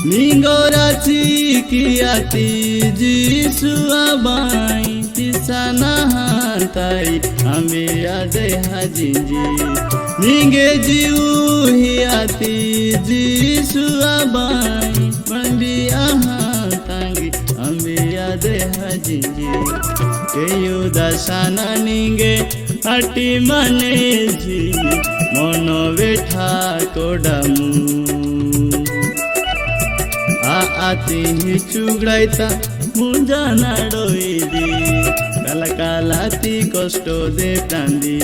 Mingorachi kiati jisua bai tisana hantai ambia de hajinji minge jiu hiati jisua bai bambia hantangi ambia de hajinji keyu dasana ninge hati maneji mono betha kodamu आती ही चुगड़ाइता मुंजा नाडोई दी काला काला ती कष्ट दे प्रांदी।